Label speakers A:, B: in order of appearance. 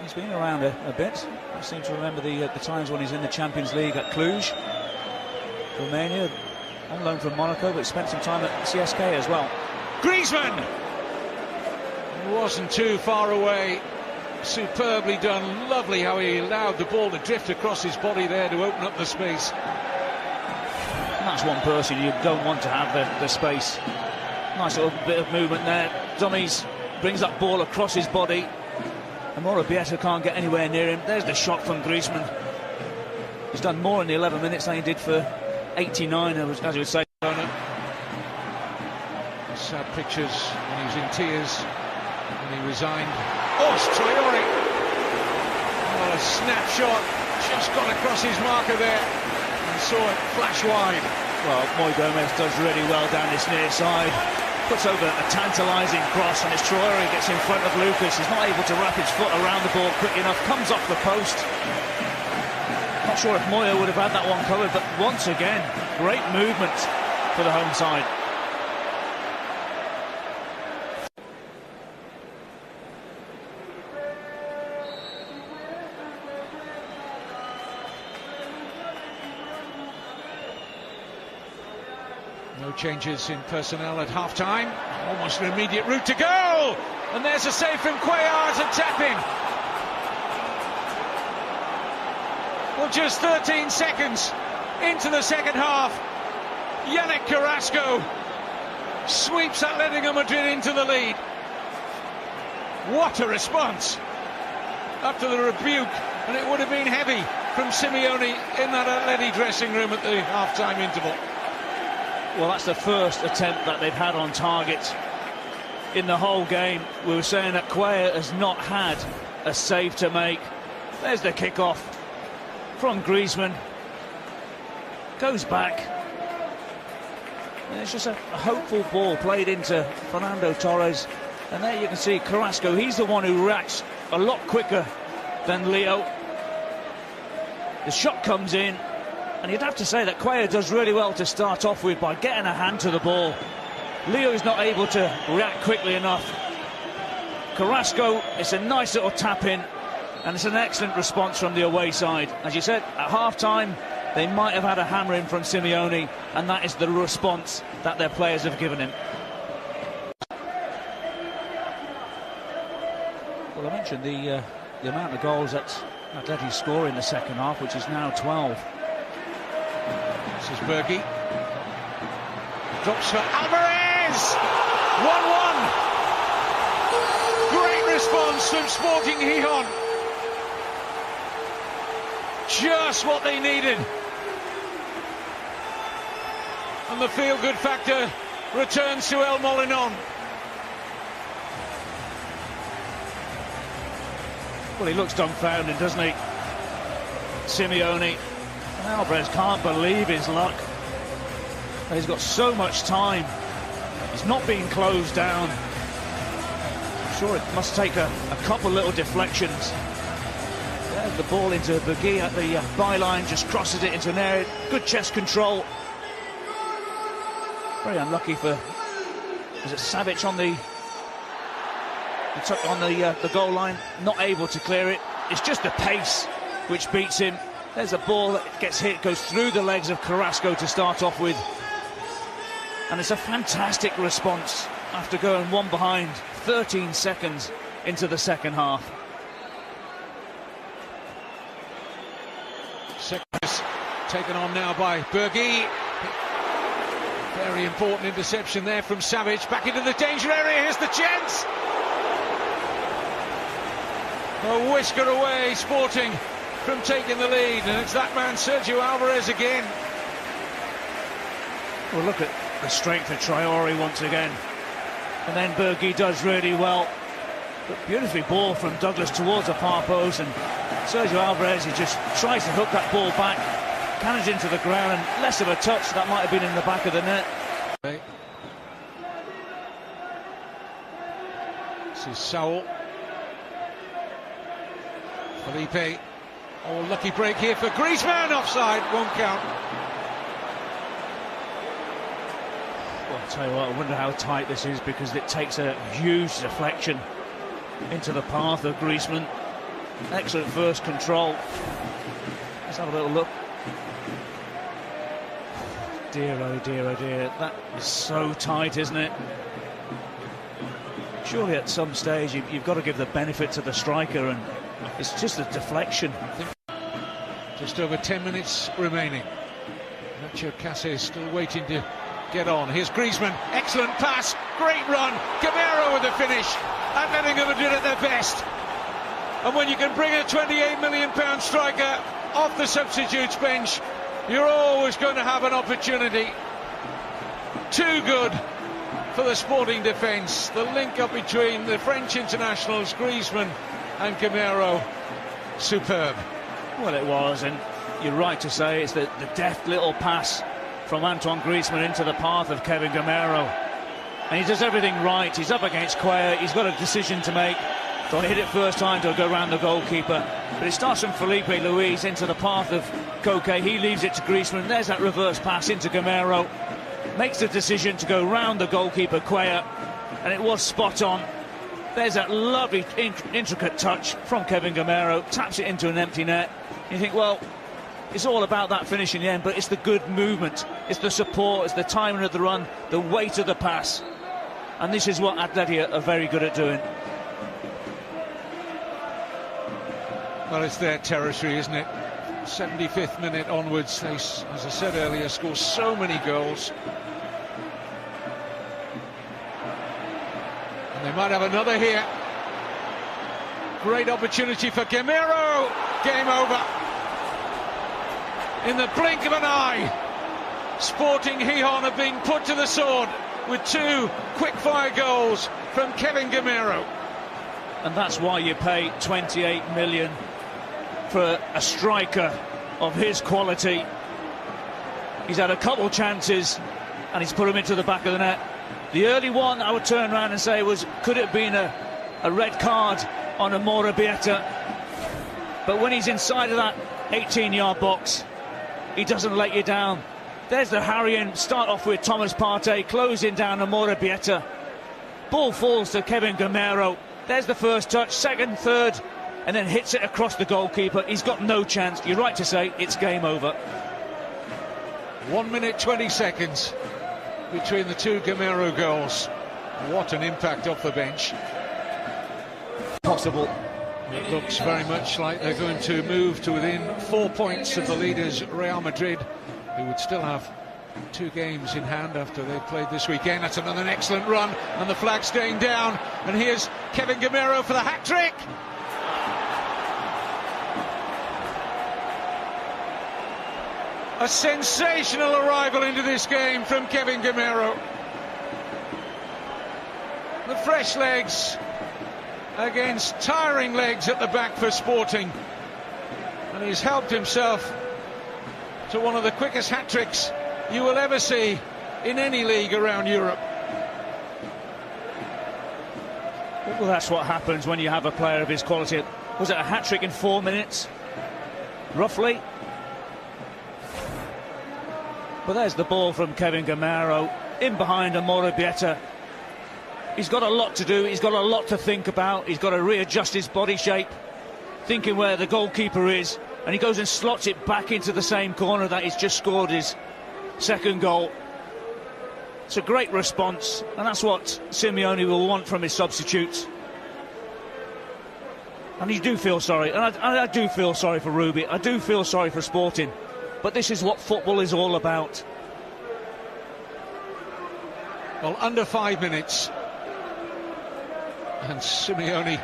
A: He's been around a bit. I seem to remember the times when he's in the Champions League at Cluj, Romania, on loan from Monaco, but spent some time at CSK as well.
B: Griezmann wasn't too far away. Superbly done. Lovely how he allowed the ball to drift across his body there to open up the space.
A: And that's one person you don't want to have the space. Nice little bit of movement there. Dummies, brings that ball across his body. And Morabieta can't get anywhere near him. There's the shot from Griezmann. He's done more in the 11 minutes than he did for 89, as you would say.
B: Sad pictures when he was in tears, when he resigned. Oh, it's Traore. What a snapshot. Just got across his marker there and saw it flash wide.
A: Well, Moy Gomez does really well down this near side. Puts over a tantalising cross, and as Traore gets in front of Lucas, he's not able to wrap his foot around the ball quick enough. Comes off the post. Not sure if Moya would have had that one covered, but once again, great movement for the home side.
B: No changes in personnel at half-time. Almost an immediate route to goal! And there's a save from Cuellar to tap in. Well, just 13 seconds into the second half, Yannick Carrasco sweeps Atletico Madrid into the lead. What a response after the rebuke, and it would have been heavy from Simeone in that Atleti dressing room at the half-time interval.
A: Well, that's the first attempt that they've had on target in the whole game. We were saying that Cuellar has not had a save to make. There's the kick-off from Griezmann. Goes back. And it's just a hopeful ball played into Fernando Torres. And there you can see Carrasco. He's the one who reacts a lot quicker than Leo. The shot comes in. And you'd have to say that Cuellar does really well to start off with by getting a hand to the ball. Leo is not able to react quickly enough. Carrasco, it's a nice little tap in, and it's an excellent response from the away side. As you said, at half-time, they might have had a hammering from Simeone, and that is the response that their players have given him. Well, I mentioned the amount of goals that Atleti score in the second half, which is now 12.
B: This is Bergie. Drops for Alvarez! 1-1. Great response from Sporting Gijón. Just what they needed. And the feel-good factor returns to El Molinón.
A: Well, he looks dumbfounded, doesn't he? Simeone. Alvarez can't believe his luck. He's got so much time. He's not being closed down. I'm sure it must take a couple little deflections. There's the ball into Bergie at the byline, just crosses it into an area. Good chest control. Very unlucky for, was it Savic on the goal line? Not able to clear it. It's just the pace which beats him. There's a ball that gets hit, goes through the legs of Carrasco to start off with. And it's a fantastic response after going one behind 13 seconds into the second half.
B: Seconds taken on now by Bergie. Very important interception there from Savic. Back into the danger area, here's the chance. A whisker away, Sporting from taking the lead, and it's that man Sergio Alvarez again.
A: Well, look at the strength of Traore once again, and then Bergie does really well. But beautifully ball from Douglas towards the far post, and Sergio Alvarez, he just tries to hook that ball back, cannons into the ground, and less of a touch, that might have been in the back of the net.
B: This is Saul. Felipe. Oh, lucky break here for Griezmann, offside, won't count.
A: Well, I'll tell you what, I wonder how tight this is, because it takes a huge deflection into the path of Griezmann. Excellent first control. Let's have a little look. Dear, oh dear, oh dear. That is so tight, isn't it? Surely at some stage you've got to give the benefit to the striker, and it's just a deflection.
B: Just over 10 minutes remaining. Matcha is still waiting to get on. Here's Griezmann. Excellent pass. Great run. Gamero with the finish. Atletico Madrid at their best. And when you can bring a £28 million striker off the substitutes bench, you're always going to have an opportunity. Too good for the Sporting defence. The link up between the French internationals, Griezmann and Gamero, superb.
A: Well, it was, and you're right to say it's the deft little pass from Antoine Griezmann into the path of Kevin Gamero. And he does everything right. He's up against Cuellar. He's got a decision to make. Do I hit it first time, do I go round the goalkeeper? But it starts from Felipe Luis into the path of Koke. He leaves it to Griezmann. There's that reverse pass into Gamero. Makes the decision to go round the goalkeeper, Cuellar. And it was spot on. There's that lovely, intricate touch from Kevin Gamero. Taps it into an empty net. You think, well, it's all about that finish in the end, but it's the good movement. It's the support, it's the timing of the run, the weight of the pass. And this is what Atleti are very good at doing.
B: Well, it's their territory, isn't it? 75th minute onwards, they, as I said earlier, score so many goals. And they might have another here. Great opportunity for Gamero. Game over. In the blink of an eye, Sporting Gijón have been put to the sword with two quick-fire goals from Kevin Gamero.
A: And that's why you pay 28 million for a striker of his quality. He's had a couple chances and he's put them into the back of the net. The early one, I would turn around and say, could it have been a red card on a Morabieta? But when he's inside of that 18-yard box, he doesn't let you down. There's the harrying, start off with Thomas Partey, closing down a Morabieta. Ball falls to Kevin Gamero. There's the first touch, second, third, and then hits it across the goalkeeper. He's got no chance. You're right to say it's game over.
B: 1 minute 20 seconds between the two Gamero goals. What an impact off the bench.
A: Possible.
B: It looks very much like they're going to move to within 4 points of the leaders, Real Madrid, who would still have 2 games in hand after they played this weekend. That's another excellent run, and the flag staying down. And here's Kevin Gamero for the hat-trick. A sensational arrival into this game from Kevin Gamero. The fresh legs against tiring legs at the back for Sporting. And he's helped himself to one of the quickest hat-tricks you will ever see in any league around Europe.
A: Well, that's what happens when you have a player of his quality. Was it a hat-trick in 4 minutes? Roughly. But there's the ball from Kevin Gamero, in behind a Morabieta. He's got a lot to do, he's got a lot to think about, he's got to readjust his body shape, thinking where the goalkeeper is, and he goes and slots it back into the same corner that he's just scored his second goal. It's a great response, and that's what Simeone will want from his substitutes. And you do feel sorry, and I do feel sorry for Ruby, I do feel sorry for Sporting. But this is what football is all about.
B: Well, under 5 minutes. And Simeone